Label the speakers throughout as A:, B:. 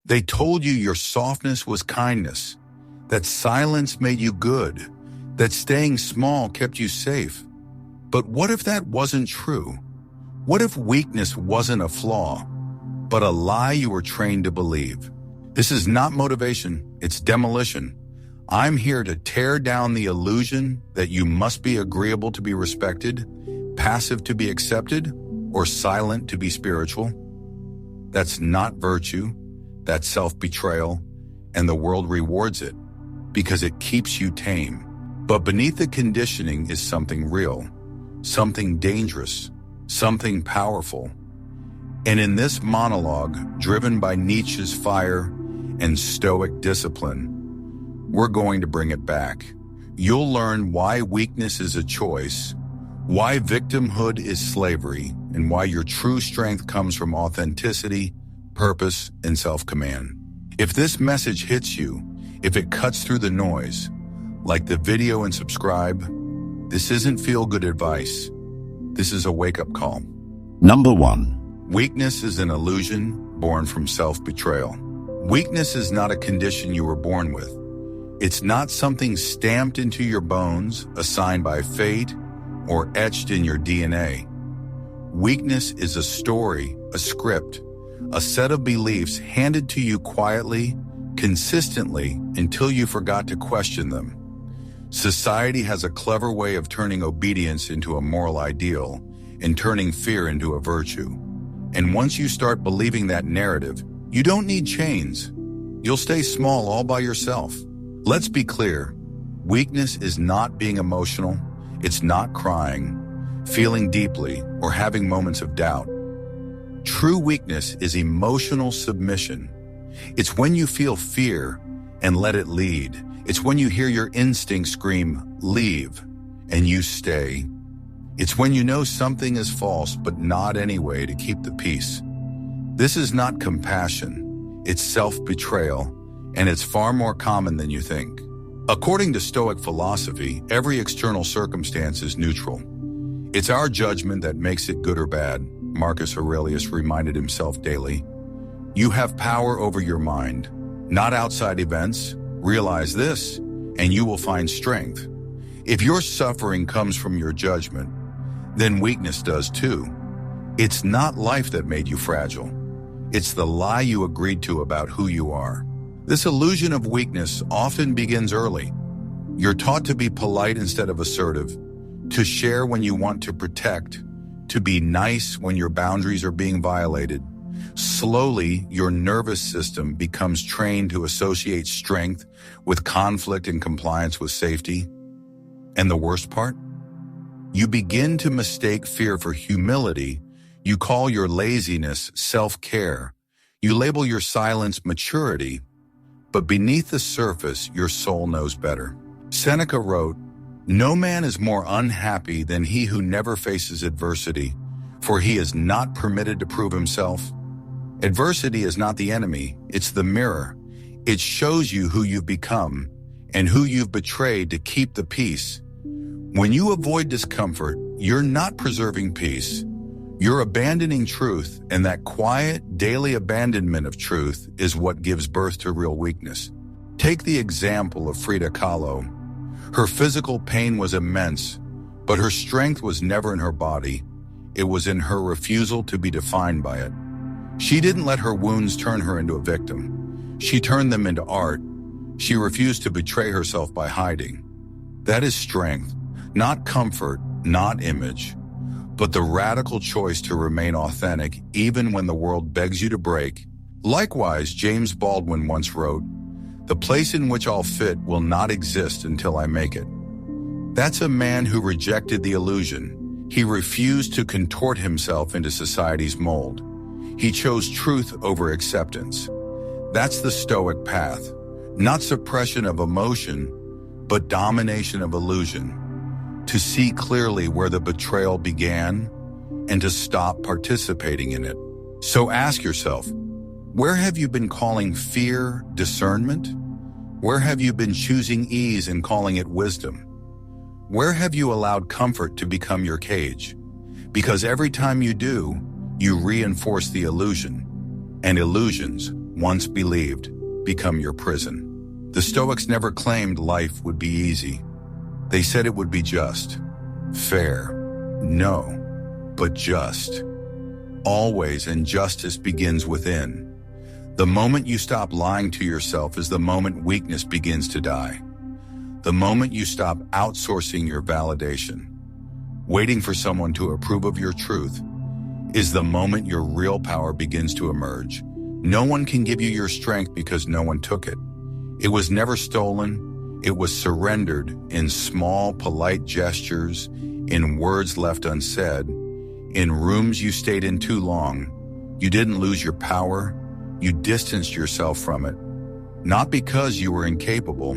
A: They told you your softness was kindness, that silence made you good, that staying small kept you safe. But what if that wasn't true? What if weakness wasn't a flaw, but a lie you were trained to believe? This is not motivation, it's demolition. I'm here to tear down the illusion that you must be agreeable to be respected, passive to be accepted, or silent to be spiritual. That's not virtue, that's self-betrayal, and the world rewards it because it keeps you tame. But beneath the conditioning is something real, something dangerous, something powerful. And in this monologue, driven by Nietzsche's fire and Stoic discipline, we're going to bring it back. You'll learn why weakness is a choice, why victimhood is slavery, and why your true strength comes from authenticity, purpose, and self-command. If this message hits you, if it cuts through the noise, like the video and subscribe. This isn't feel-good advice. This is a wake-up call.
B: Number 1.
A: Weakness is an illusion born from self-betrayal. Weakness is not a condition you were born with. It's not something stamped into your bones, assigned by fate, or etched in your DNA. Weakness is a story, a script, a set of beliefs handed to you quietly, consistently, until you forgot to question them. Society has a clever way of turning obedience into a moral ideal and turning fear into a virtue. And once you start believing that narrative, you don't need chains. You'll stay small all by yourself. Let's be clear. Weakness is not being emotional. It's not crying, feeling deeply, or having moments of doubt. True weakness is emotional submission. It's when you feel fear and let it lead. It's when you hear your instinct scream, leave, and you stay. It's when you know something is false but nod anyway to keep the peace. This is not compassion. It's self-betrayal, and it's far more common than you think. According to Stoic philosophy, every external circumstance is neutral. It's our judgment that makes it good or bad, Marcus Aurelius reminded himself daily. You have power over your mind, not outside events. Realize this, and you will find strength. If your suffering comes from your judgment, then weakness does too. It's not life that made you fragile. It's the lie you agreed to about who you are. This illusion of weakness often begins early. You're taught to be polite instead of assertive, to share when you want to protect, to be nice when your boundaries are being violated. Slowly, your nervous system becomes trained to associate strength with conflict and compliance with safety. And the worst part? You begin to mistake fear for humility. You call your laziness self-care. You label your silence maturity. But beneath the surface, your soul knows better. Seneca wrote, "No man is more unhappy than he who never faces adversity, for he is not permitted to prove himself." Adversity is not the enemy, it's the mirror. It shows you who you've become and who you've betrayed to keep the peace. When you avoid discomfort, you're not preserving peace. You're abandoning truth, and that quiet, daily abandonment of truth is what gives birth to real weakness. Take the example of Frida Kahlo. Her physical pain was immense, but her strength was never in her body. It was in her refusal to be defined by it. She didn't let her wounds turn her into a victim. She turned them into art. She refused to betray herself by hiding. That is strength, not comfort, not image, but the radical choice to remain authentic even when the world begs you to break. Likewise, James Baldwin once wrote, "The place in which I'll fit will not exist until I make it." That's a man who rejected the illusion. He refused to contort himself into society's mold. He chose truth over acceptance. That's the Stoic path, not suppression of emotion, but domination of illusion. To see clearly where the betrayal began and to stop participating in it. So ask yourself, where have you been calling fear discernment? Where have you been choosing ease and calling it wisdom? Where have you allowed comfort to become your cage? Because every time you do, you reinforce the illusion, and illusions once believed, become your prison. The Stoics never claimed life would be easy. They said it would be just, fair, no, but just. Always, and justice begins within. The moment you stop lying to yourself is the moment weakness begins to die. The moment you stop outsourcing your validation, waiting for someone to approve of your truth, is the moment your real power begins to emerge. No one can give you your strength because no one took it. It was never stolen. It was surrendered in small, polite gestures, in words left unsaid, in rooms you stayed in too long. You didn't lose your power. You distanced yourself from it. Not because you were incapable,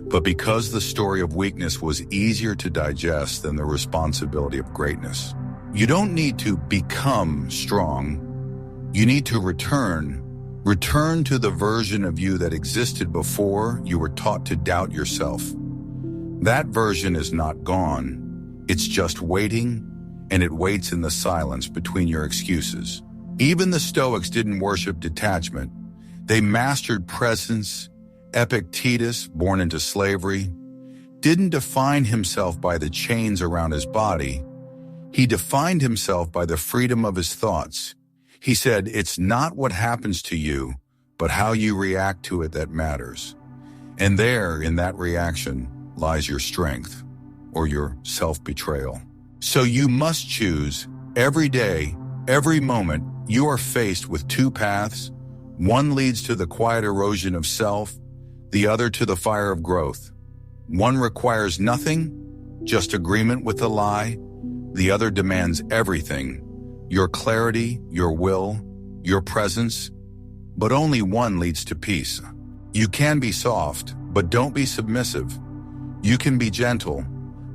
A: but because the story of weakness was easier to digest than the responsibility of greatness. You don't need to become strong. You need to return to the version of you that existed before you were taught to doubt yourself. That version is not gone. It's just waiting, and it waits in the silence between your excuses. Even the Stoics didn't worship detachment. They mastered presence. Epictetus, born into slavery, didn't define himself by the chains around his body. He defined himself by the freedom of his thoughts. He said, "It's not what happens to you, but how you react to it that matters." And there, in that reaction, lies your strength, or your self-betrayal. So you must choose. Every day, every moment, you are faced with two paths. One leads to the quiet erosion of self, the other to the fire of growth. One requires nothing, just agreement with the lie. The other demands everything, your clarity, your will, your presence. But only one leads to peace. You can be soft, but don't be submissive. You can be gentle,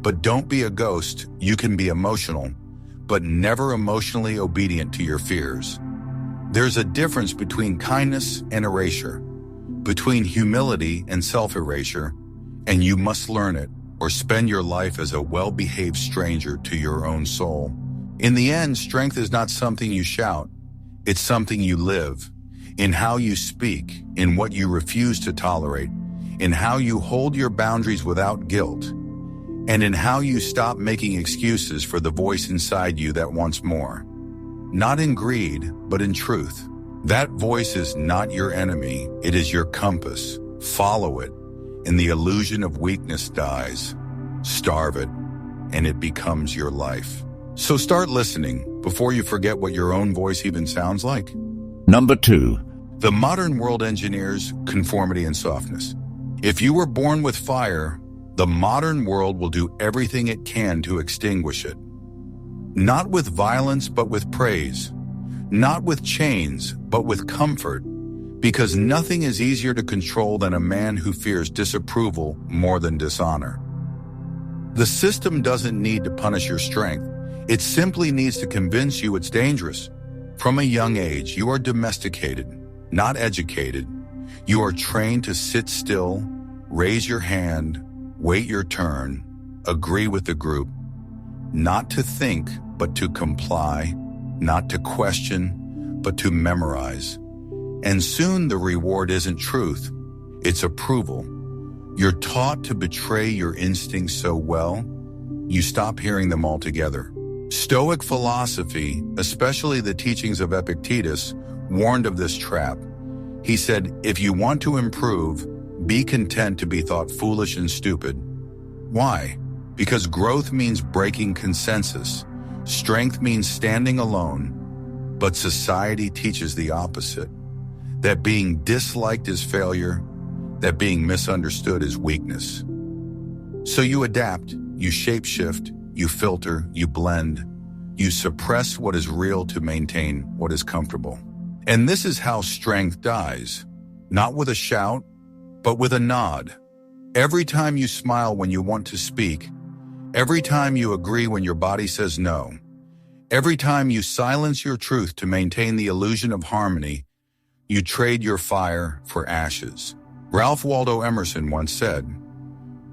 A: but don't be a ghost. You can be emotional, but never emotionally obedient to your fears. There's a difference between kindness and erasure, between humility and self-erasure, and you must learn it or spend your life as a well-behaved stranger to your own soul. In the end, strength is not something you shout. It's something you live, in how you speak, in what you refuse to tolerate, in how you hold your boundaries without guilt, and in how you stop making excuses for the voice inside you that wants more. Not in greed, but in truth. That voice is not your enemy, it is your compass. Follow it, and the illusion of weakness dies. Starve it, and it becomes your life. So start listening before you forget what your own voice even sounds like.
B: Number 2.
A: The modern world engineers conformity and softness. If you were born with fire, the modern world will do everything it can to extinguish it. Not with violence, but with praise. Not with chains, but with comfort. Because nothing is easier to control than a man who fears disapproval more than dishonor. The system doesn't need to punish your strength. It simply needs to convince you it's dangerous. From a young age, you are domesticated, not educated. You are trained to sit still, raise your hand, wait your turn, agree with the group. Not to think, but to comply. Not to question, but to memorize. And soon the reward isn't truth, it's approval. You're taught to betray your instincts so well, you stop hearing them altogether. Stoic philosophy, especially the teachings of Epictetus, warned of this trap. He said, if you want to improve, be content to be thought foolish and stupid. Why? Because growth means breaking consensus. Strength means standing alone. But society teaches the opposite. That being disliked is failure, that being misunderstood is weakness. So you adapt, you shapeshift, you filter, you blend, you suppress what is real to maintain what is comfortable. And this is how strength dies, not with a shout, but with a nod. Every time you smile when you want to speak, every time you agree when your body says no, every time you silence your truth to maintain the illusion of harmony, you trade your fire for ashes. Ralph Waldo Emerson once said,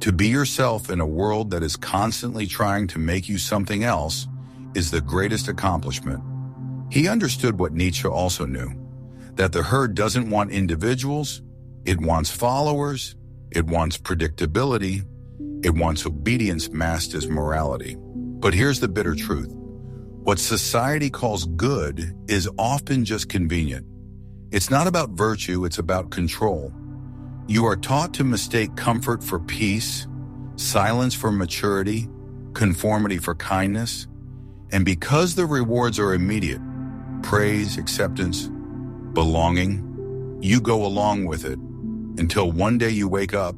A: "To be yourself in a world that is constantly trying to make you something else is the greatest accomplishment." He understood what Nietzsche also knew, that the herd doesn't want individuals, it wants followers, it wants predictability, it wants obedience masked as morality. But here's the bitter truth. What society calls good is often just convenient. It's not about virtue, it's about control. You are taught to mistake comfort for peace, silence for maturity, conformity for kindness, and because the rewards are immediate, praise, acceptance, belonging, you go along with it until one day you wake up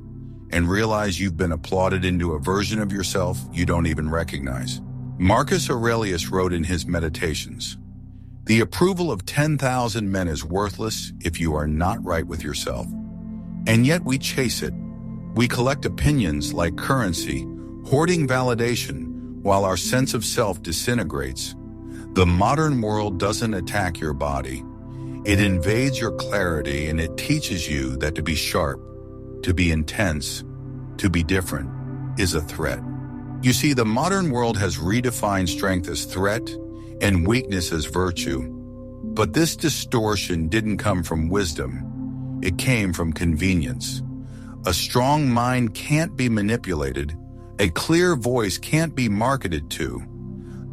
A: and realize you've been applauded into a version of yourself you don't even recognize. Marcus Aurelius wrote in his Meditations, "The approval of 10,000 men is worthless if you are not right with yourself." And yet we chase it. We collect opinions like currency, hoarding validation, while our sense of self disintegrates. The modern world doesn't attack your body. It invades your clarity, and it teaches you that to be sharp, to be intense, to be different is a threat. You see, the modern world has redefined strength as threat and weakness as virtue. But this distortion didn't come from wisdom. It came from convenience. A strong mind can't be manipulated. A clear voice can't be marketed to.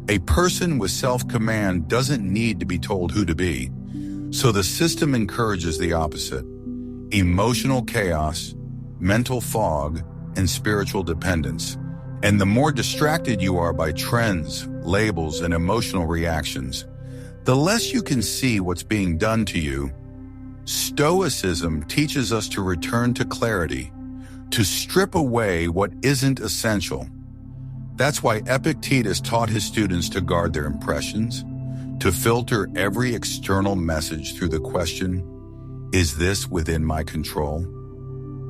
A: A person with self-command doesn't need to be told who to be. So the system encourages the opposite: emotional chaos, mental fog, and spiritual dependence. And the more distracted you are by trends, labels, and emotional reactions, the less you can see what's being done to you. Stoicism teaches us to return to clarity, to strip away what isn't essential. That's why Epictetus taught his students to guard their impressions, to filter every external message through the question, is this within my control?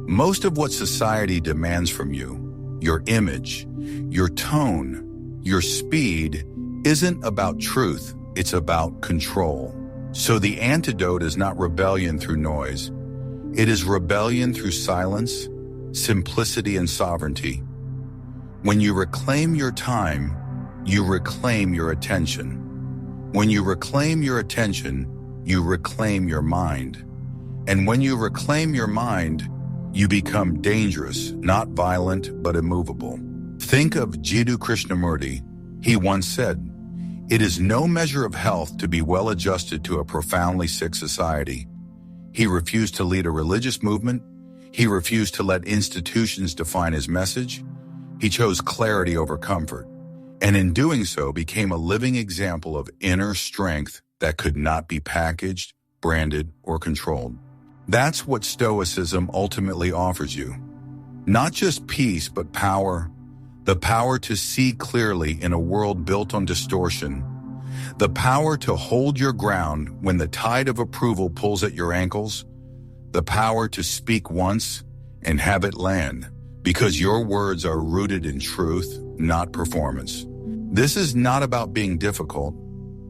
A: Most of what society demands from you, your image, your tone, your speed, isn't about truth, it's about control. So the antidote is not rebellion through noise. It is rebellion through silence, simplicity, and sovereignty. When you reclaim your time, you reclaim your attention. When you reclaim your attention, you reclaim your mind. And when you reclaim your mind, you become dangerous, not violent, but immovable. Think of Jiddu Krishnamurti. He once said, "It is no measure of health to be well adjusted to a profoundly sick society." He refused to lead a religious movement. He refused to let institutions define his message. He chose clarity over comfort, and in doing so became a living example of inner strength that could not be packaged, branded, or controlled. That's what Stoicism ultimately offers you. Not just peace, but power. The power to see clearly in a world built on distortion. The power to hold your ground when the tide of approval pulls at your ankles. The power to speak once and have it land, because your words are rooted in truth, not performance. This is not about being difficult.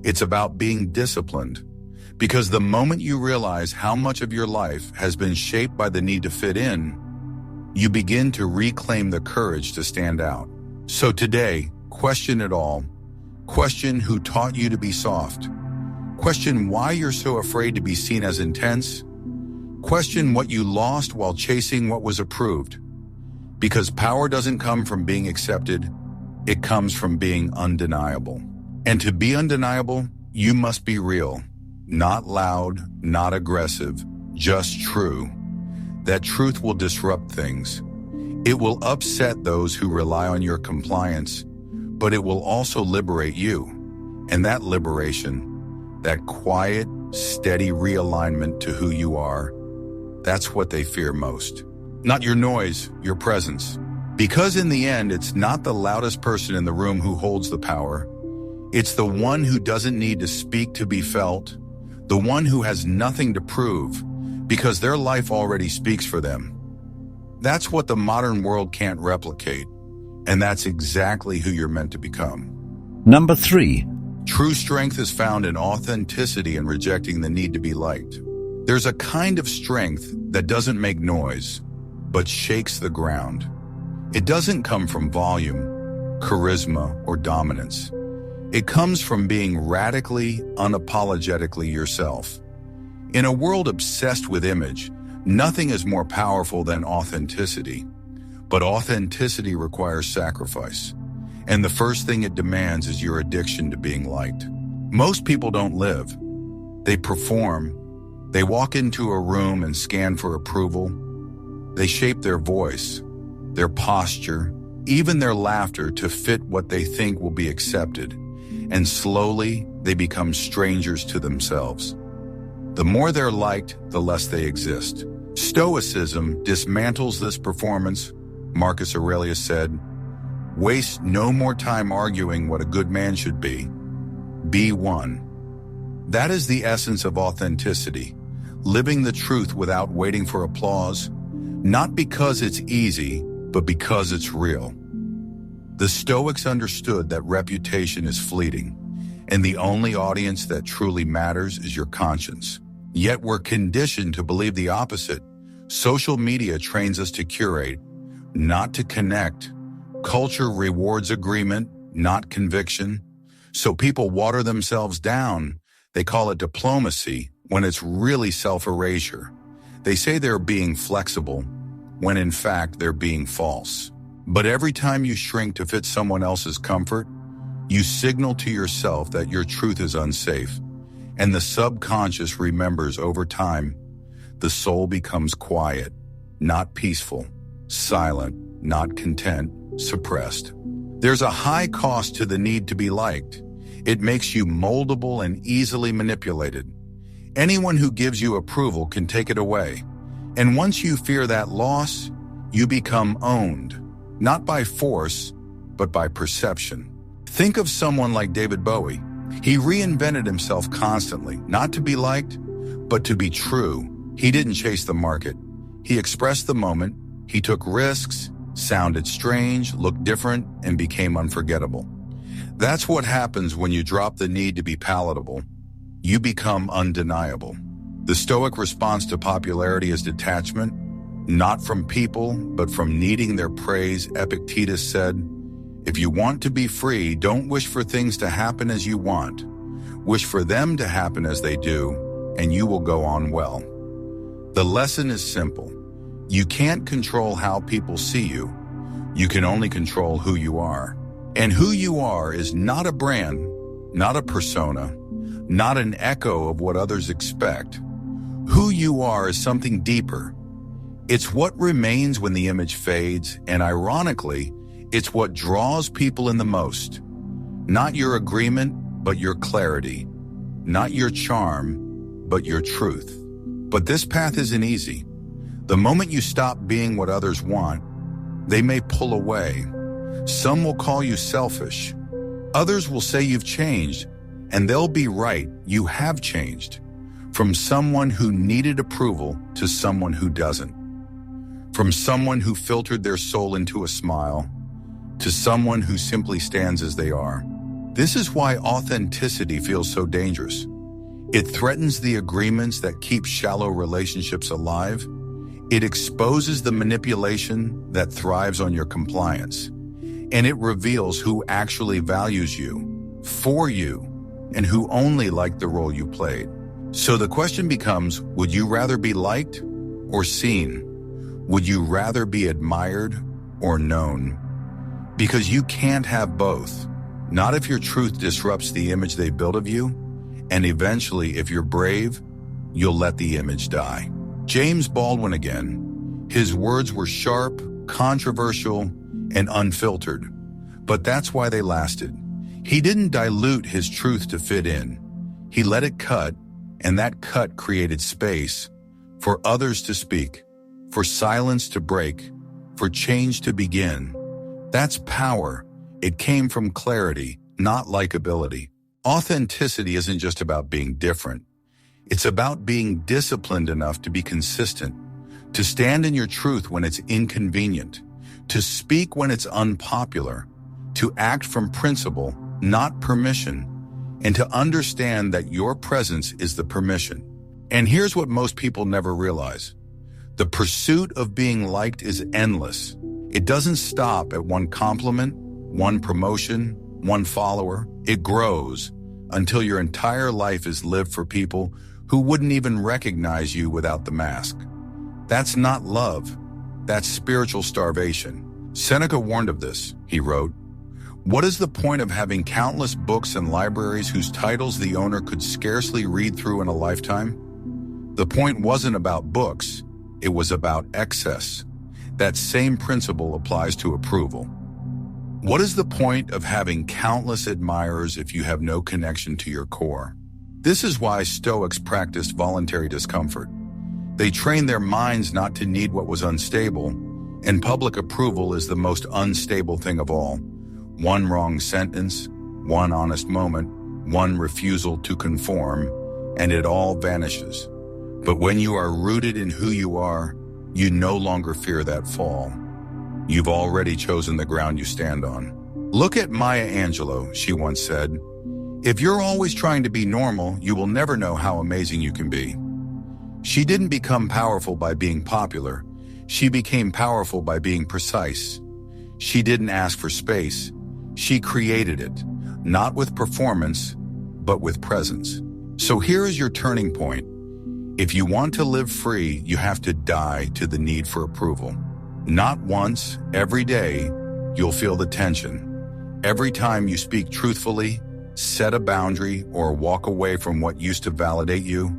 A: It's about being disciplined. Because the moment you realize how much of your life has been shaped by the need to fit in, you begin to reclaim the courage to stand out. So today, question it all. Question who taught you to be soft. Question why you're so afraid to be seen as intense. Question what you lost while chasing what was approved. Because power doesn't come from being accepted, it comes from being undeniable. And to be undeniable, you must be real. Not loud, not aggressive, just true. That truth will disrupt things. It will upset those who rely on your compliance, but it will also liberate you. And that liberation, that quiet, steady realignment to who you are, that's what they fear most. Not your noise, your presence. Because in the end, it's not the loudest person in the room who holds the power. It's the one who doesn't need to speak to be felt, the one who has nothing to prove, because their life already speaks for them. That's what the modern world can't replicate, and that's exactly who you're meant to become.
B: Number 3.
A: True strength is found in authenticity and rejecting the need to be liked. There's a kind of strength that doesn't make noise, but shakes the ground. It doesn't come from volume, charisma, or dominance. It comes from being radically, unapologetically yourself. In a world obsessed with image, nothing is more powerful than authenticity. But authenticity requires sacrifice. And the first thing it demands is your addiction to being liked. Most people don't live. They perform. They walk into a room and scan for approval. They shape their voice, their posture, even their laughter to fit what they think will be accepted. And slowly, they become strangers to themselves. The more they're liked, the less they exist. Stoicism dismantles this performance. Marcus Aurelius said, "Waste no more time arguing what a good man should be. Be one." That is the essence of authenticity, living the truth without waiting for applause, not because it's easy, but because it's real. The Stoics understood that reputation is fleeting, and the only audience that truly matters is your conscience. Yet we're conditioned to believe the opposite. Social media trains us to curate, not to connect. Culture rewards agreement, not conviction. So people water themselves down. They call it diplomacy when it's really self-erasure. They say they're being flexible when in fact they're being false. But every time you shrink to fit someone else's comfort, you signal to yourself that your truth is unsafe. And the subconscious remembers over time. The soul becomes quiet, not peaceful, silent, not content, suppressed. There's a high cost to the need to be liked. It makes you moldable and easily manipulated. Anyone who gives you approval can take it away. And once you fear that loss, you become owned, not by force, but by perception. Think of someone like David Bowie. He reinvented himself constantly, not to be liked, but to be true. He didn't chase the market. He expressed the moment. He took risks, sounded strange, looked different, and became unforgettable. That's what happens when you drop the need to be palatable. You become undeniable. The Stoic response to popularity is detachment, not from people, but from needing their praise. Epictetus said, "If you want to be free, don't wish for things to happen as you want. Wish for them to happen as they do, and you will go on well." The lesson is simple. You can't control how people see you. You can only control who you are. And who you are is not a brand, not a persona, not an echo of what others expect. Who you are is something deeper. It's what remains when the image fades, and ironically, it's what draws people in the most. Not your agreement, but your clarity. Not your charm, but your truth. But this path isn't easy. The moment you stop being what others want, they may pull away. Some will call you selfish. Others will say you've changed, and they'll be right, you have changed. From someone who needed approval to someone who doesn't. From someone who filtered their soul into a smile to someone who simply stands as they are. This is why authenticity feels so dangerous. It threatens the agreements that keep shallow relationships alive. It exposes the manipulation that thrives on your compliance. And it reveals who actually values you, for you, and who only liked the role you played. So the question becomes, would you rather be liked or seen? Would you rather be admired or known? Because you can't have both. Not if your truth disrupts the image they built of you, and eventually, if you're brave, you'll let the image die. James Baldwin again. His words were sharp, controversial, and unfiltered. But that's why they lasted. He didn't dilute his truth to fit in. He let it cut, and that cut created space for others to speak, for silence to break, for change to begin. That's power. It came from clarity, not likability. Authenticity isn't just about being different. It's about being disciplined enough to be consistent, to stand in your truth when it's inconvenient, to speak when it's unpopular, to act from principle, not permission, and to understand that your presence is the permission. And here's what most people never realize. The pursuit of being liked is endless. It doesn't stop at one compliment, one promotion, one follower. It grows until your entire life is lived for people who wouldn't even recognize you without the mask. That's not love. That's spiritual starvation. Seneca warned of this. He wrote, "What is the point of having countless books and libraries whose titles the owner could scarcely read through in a lifetime?" The point wasn't about books, it was about excess. That same principle applies to approval. What is the point of having countless admirers if you have no connection to your core? This is why Stoics practiced voluntary discomfort. They trained their minds not to need what was unstable, and public approval is the most unstable thing of all. One wrong sentence, one honest moment, one refusal to conform, and it all vanishes. But when you are rooted in who you are, you no longer fear that fall. You've already chosen the ground you stand on. Look at Maya Angelou, she once said, "If you're always trying to be normal, you will never know how amazing you can be." She didn't become powerful by being popular. She became powerful by being precise. She didn't ask for space. She created it, not with performance, but with presence. So here is your turning point. If you want to live free, you have to die to the need for approval. Not once, every day, you'll feel the tension. Every time you speak truthfully, set a boundary, or walk away from what used to validate you.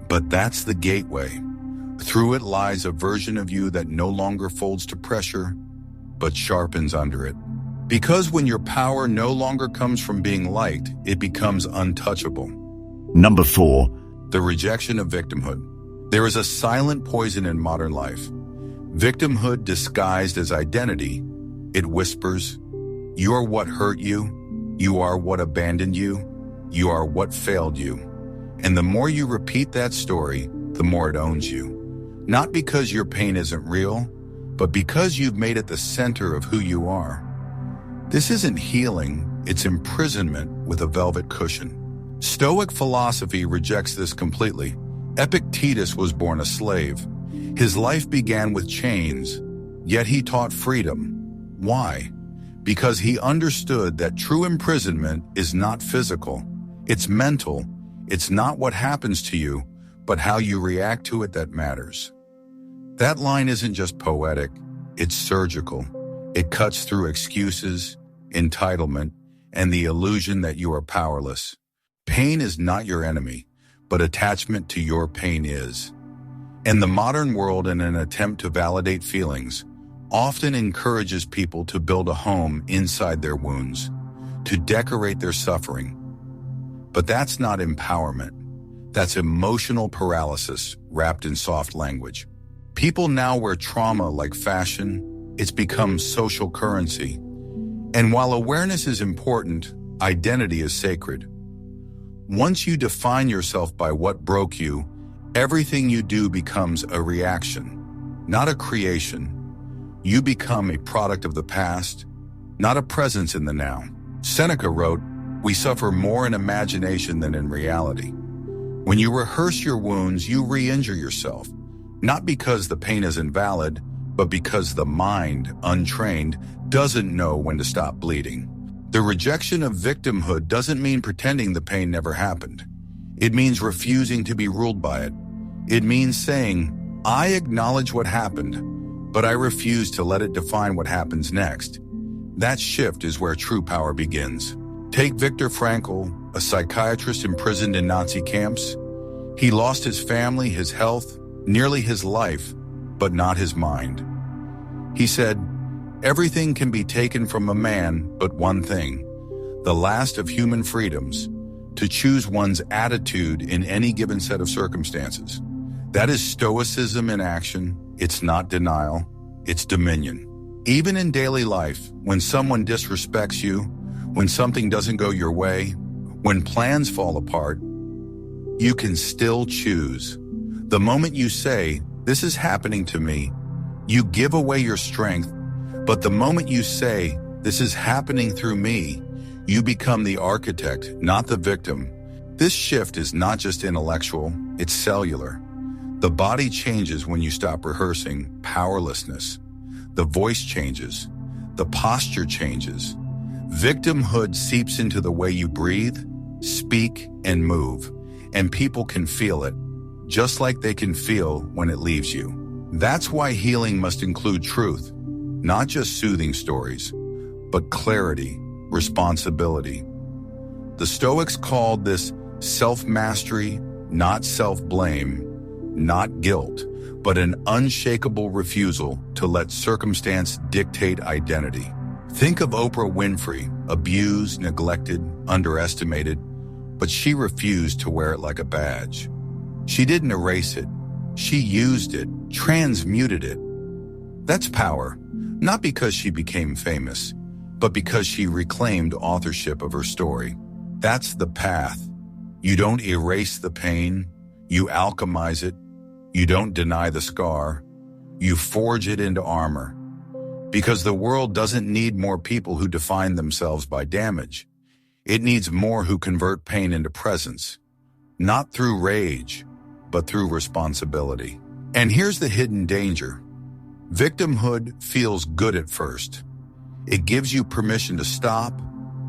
A: But that's the gateway. Through it lies a version of you that no longer folds to pressure, but sharpens under it. Because when your power no longer comes from being liked, it becomes untouchable.
B: Number 4.
A: The rejection of victimhood. There is a silent poison in modern life. Victimhood disguised as identity. It whispers, "You are what hurt you. You are what abandoned you. You are what failed you." And the more you repeat that story, the more it owns you. Not because your pain isn't real, but because you've made it the center of who you are. This isn't healing, it's imprisonment with a velvet cushion. Stoic philosophy rejects this completely. Epictetus was born a slave. His life began with chains, yet he taught freedom. Why? Because he understood that true imprisonment is not physical, it's mental. It's not what happens to you, but how you react to it that matters. That line isn't just poetic, it's surgical. It cuts through excuses, entitlement, and the illusion that you are powerless. Pain is not your enemy, but attachment to your pain is. And the modern world, in an attempt to validate feelings, often encourages people to build a home inside their wounds, to decorate their suffering. But that's not empowerment. That's emotional paralysis wrapped in soft language. People now wear trauma like fashion. It's become social currency. And while awareness is important, identity is sacred. Once you define yourself by what broke you, everything you do becomes a reaction, not a creation. You become a product of the past, not a presence in the now. Seneca wrote, "We suffer more in imagination than in reality." When you rehearse your wounds, you re-injure yourself, not because the pain is invalid, but because the mind, untrained, doesn't know when to stop bleeding. The rejection of victimhood doesn't mean pretending the pain never happened. It means refusing to be ruled by it. It means saying, "I acknowledge what happened, but I refuse to let it define what happens next." That shift is where true power begins. Take Viktor Frankl, a psychiatrist imprisoned in Nazi camps. He lost his family, his health, nearly his life, but not his mind. He said, "Everything can be taken from a man but one thing, the last of human freedoms, to choose one's attitude in any given set of circumstances." That is Stoicism in action. It's not denial, it's dominion. Even in daily life, when someone disrespects you, when something doesn't go your way, when plans fall apart, you can still choose. The moment you say, "This is happening to me," you give away your strength. But the moment you say, "This is happening through me," you become the architect, not the victim. This shift is not just intellectual, it's cellular. The body changes when you stop rehearsing powerlessness. The voice changes. The posture changes. Victimhood seeps into the way you breathe, speak, and move. and people can feel it, just like they can feel when it leaves you. That's why healing must include truth, not just soothing stories, but clarity, responsibility. The Stoics called this self-mastery, not self-blame, not guilt, but an unshakable refusal to let circumstance dictate identity. Think of Oprah Winfrey, abused, neglected, underestimated, but she refused to wear it like a badge. She didn't erase it. She used it, transmuted it. That's power, not because she became famous, but because she reclaimed authorship of her story. That's the path. You don't erase the pain, you alchemize it. You don't deny the scar, you forge it into armor. Because the world doesn't need more people who define themselves by damage. It needs more who convert pain into presence, not through rage, but through responsibility. And here's the hidden danger. Victimhood feels good at first. It gives you permission to stop,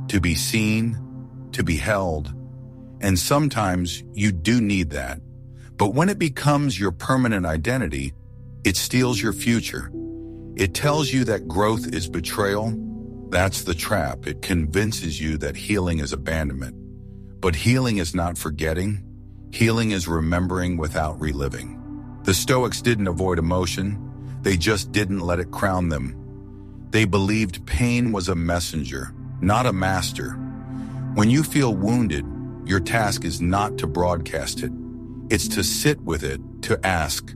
A: to be seen, to be held. And sometimes you do need that. But when it becomes your permanent identity, it steals your future. It tells you that growth is betrayal. That's the trap. It convinces you that healing is abandonment. But healing is not forgetting. Healing is remembering without reliving. The Stoics didn't avoid emotion. They just didn't let it crown them. They believed pain was a messenger, not a master. When you feel wounded, your task is not to broadcast it. It's to sit with it, to ask,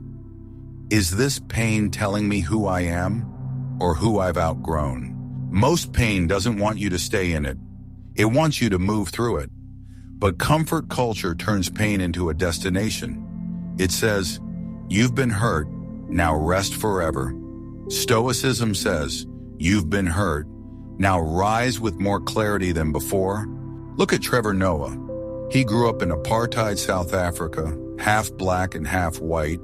A: is this pain telling me who I am or who I've outgrown? Most pain doesn't want you to stay in it. It wants you to move through it. But comfort culture turns pain into a destination. It says, you've been hurt, now rest forever. Stoicism says, you've been hurt, now rise with more clarity than before. Look at Trevor Noah. He grew up in apartheid South Africa, half black and half white,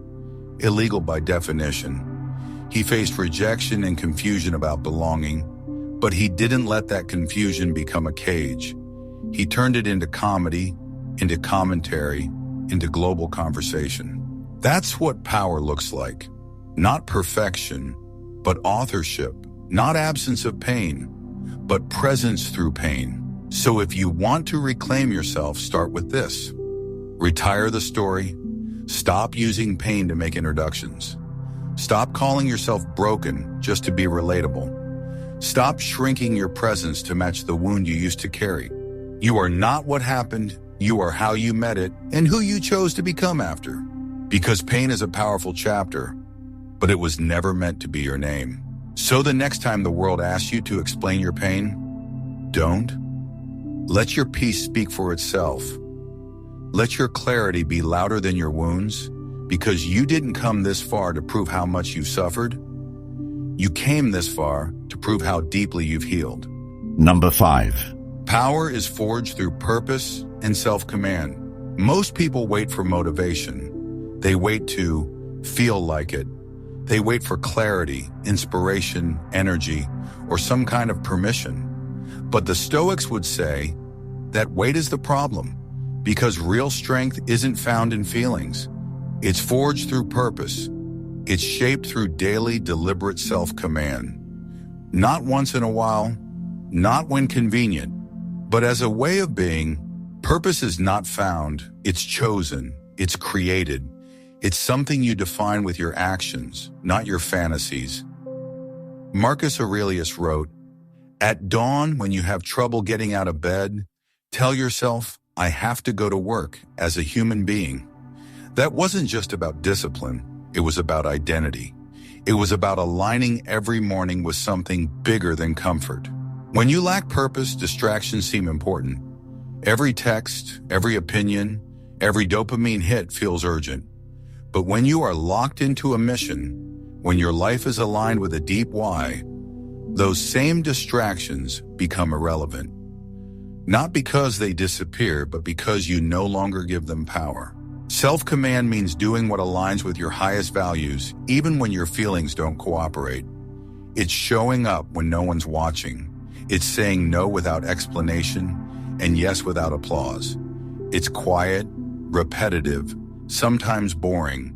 A: illegal by definition. He faced rejection and confusion about belonging, but he didn't let that confusion become a cage. He turned it into comedy, into commentary, into global conversation. That's what power looks like. Not perfection, but authorship. Not absence of pain, but presence through pain. So if you want to reclaim yourself, start with this. Retire the story. Stop using pain to make introductions. Stop calling yourself broken just to be relatable. Stop shrinking your presence to match the wound you used to carry. You are not what happened, you are how you met it and who you chose to become after. Because pain is a powerful chapter, but it was never meant to be your name. So the next time the world asks you to explain your pain, don't. Let your peace speak for itself. Let your clarity be louder than your wounds, because you didn't come this far to prove how much you suffered. You came this far to prove how deeply you've healed.
B: Number 5.
A: Power is forged through purpose and self-command. Most people wait for motivation. They wait to feel like it. They wait for clarity, inspiration, energy, or some kind of permission. But the Stoics would say that wait is the problem, because real strength isn't found in feelings. It's forged through purpose. It's shaped through daily, deliberate self-command. Not once in a while, not when convenient, but as a way of being. Purpose is not found, it's chosen, it's created. It's something you define with your actions, not your fantasies. Marcus Aurelius wrote, "At dawn, when you have trouble getting out of bed, tell yourself, I have to go to work as a human being." That wasn't just about discipline, it was about identity. It was about aligning every morning with something bigger than comfort. When you lack purpose, distractions seem important. Every text, every opinion, every dopamine hit feels urgent. But when you are locked into a mission, when your life is aligned with a deep why, those same distractions become irrelevant. Not because they disappear, but because you no longer give them power. Self-command means doing what aligns with your highest values, even when your feelings don't cooperate. It's showing up when no one's watching. It's saying no without explanation and yes without applause. It's quiet, repetitive, sometimes boring,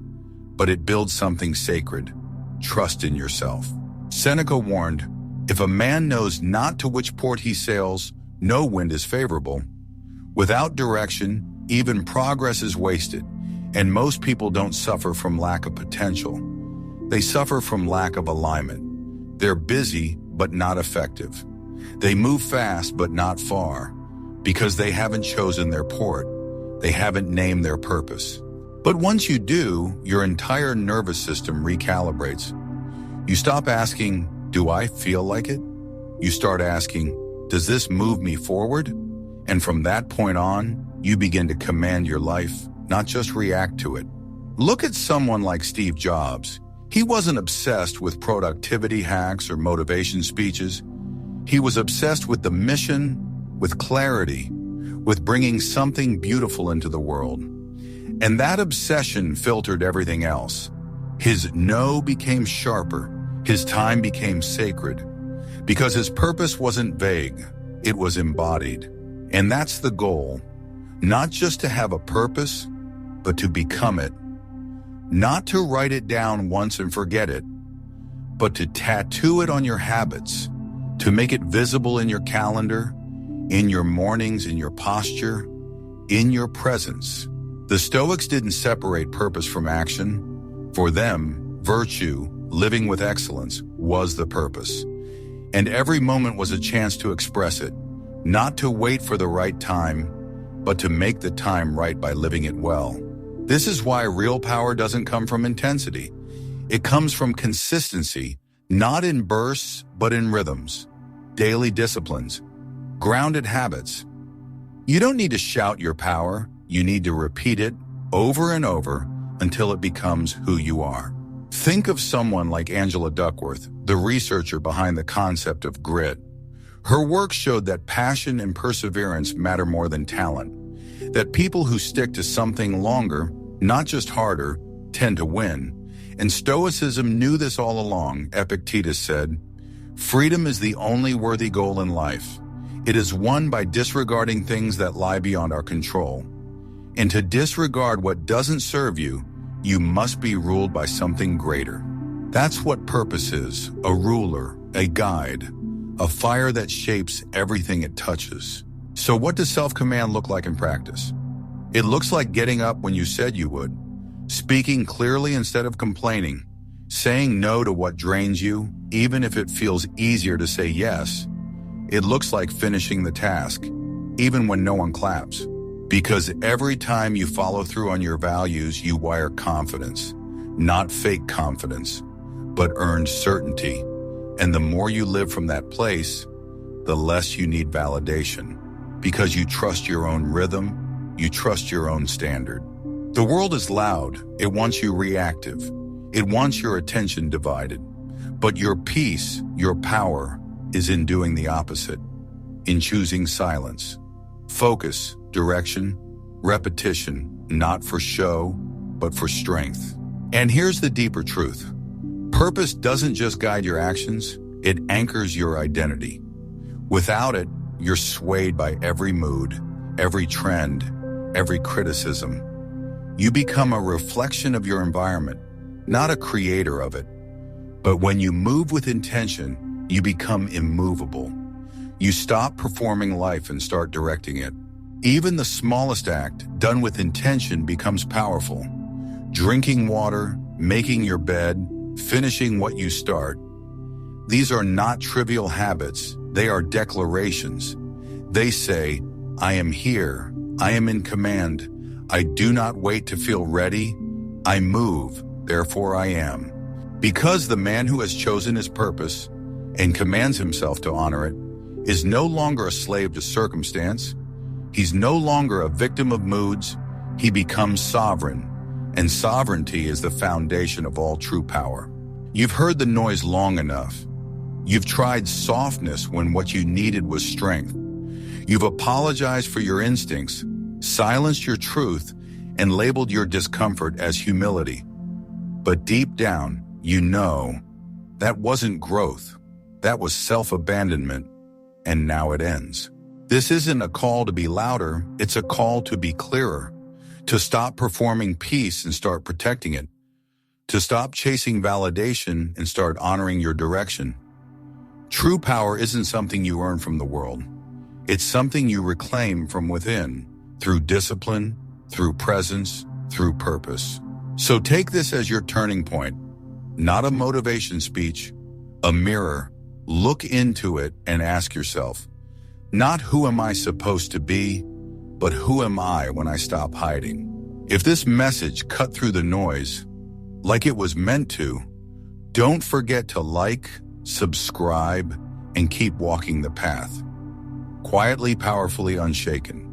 A: but it builds something sacred. Trust in yourself. Seneca warned, "If a man knows not to which port he sails, no wind is favorable." Without direction, even progress is wasted, and most people don't suffer from lack of potential. They suffer from lack of alignment. They're busy, but not effective. They move fast, but not far, because they haven't chosen their port. They haven't named their purpose. But once you do, your entire nervous system recalibrates. You stop asking, "Do I feel like it?" You start asking, "Does this move me forward?" And from that point on, you begin to command your life, not just react to it. Look at someone like Steve Jobs. He wasn't obsessed with productivity hacks or motivation speeches. He was obsessed with the mission, with clarity, with bringing something beautiful into the world. And that obsession filtered everything else. His no became sharper. His time became sacred. Because his purpose wasn't vague, it was embodied. And that's the goal. Not just to have a purpose, but to become it. Not to write it down once and forget it, but to tattoo it on your habits, to make it visible in your calendar, in your mornings, in your posture, in your presence. The Stoics didn't separate purpose from action. For them, virtue, living with excellence, was the purpose. And every moment was a chance to express it, not to wait for the right time, but to make the time right by living it well. This is why real power doesn't come from intensity. It comes from consistency, not in bursts, but in rhythms, daily disciplines, grounded habits. You don't need to shout your power. You need to repeat it over and over until it becomes who you are. Think of someone like Angela Duckworth, the researcher behind the concept of grit. Her work showed that passion and perseverance matter more than talent, that people who stick to something longer, not just harder, tend to win. And Stoicism knew this all along. Epictetus said, "Freedom is the only worthy goal in life. It is won by disregarding things that lie beyond our control. And to disregard what doesn't serve you, you must be ruled by something greater." That's what purpose is, a ruler, a guide, a fire that shapes everything it touches. So what does self-command look like in practice? It looks like getting up when you said you would, speaking clearly instead of complaining, saying no to what drains you, even if it feels easier to say yes. It looks like finishing the task, even when no one claps. Because every time you follow through on your values, you wire confidence, not fake confidence, but earned certainty. And the more you live from that place, the less you need validation. Because you trust your own rhythm, you trust your own standard. The world is loud. It wants you reactive. It wants your attention divided. But your peace, your power, is in doing the opposite, in choosing silence. Focus, direction, repetition, not for show, but for strength. And here's the deeper truth. Purpose doesn't just guide your actions, it anchors your identity. Without it, you're swayed by every mood, every trend, every criticism. You become a reflection of your environment, not a creator of it. But when you move with intention, you become immovable. You stop performing life and start directing it. Even the smallest act, done with intention, becomes powerful. Drinking water, making your bed, finishing what you start. These are not trivial habits. They are declarations. They say, "I am here. I am in command. I do not wait to feel ready. I move, therefore I am." Because the man who has chosen his purpose and commands himself to honor it is no longer a slave to circumstance. He's no longer a victim of moods. He becomes sovereign, and sovereignty is the foundation of all true power. You've heard the noise long enough. You've tried softness when what you needed was strength. You've apologized for your instincts, silenced your truth, and labeled your discomfort as humility. But deep down, you know that wasn't growth. That was self-abandonment, and now it ends. This isn't a call to be louder, it's a call to be clearer, To stop performing peace and start protecting it. To stop chasing validation and start honoring your direction. True power isn't something you earn from the world. It's something you reclaim from within, through discipline, through presence, through purpose. So take this as your turning point, not a motivation speech, a mirror. Look into it and ask yourself, not who am I supposed to be, but who am I when I stop hiding? If this message cut through the noise, like it was meant to, don't forget to like, subscribe, and keep walking the path. Quietly, powerfully, unshaken.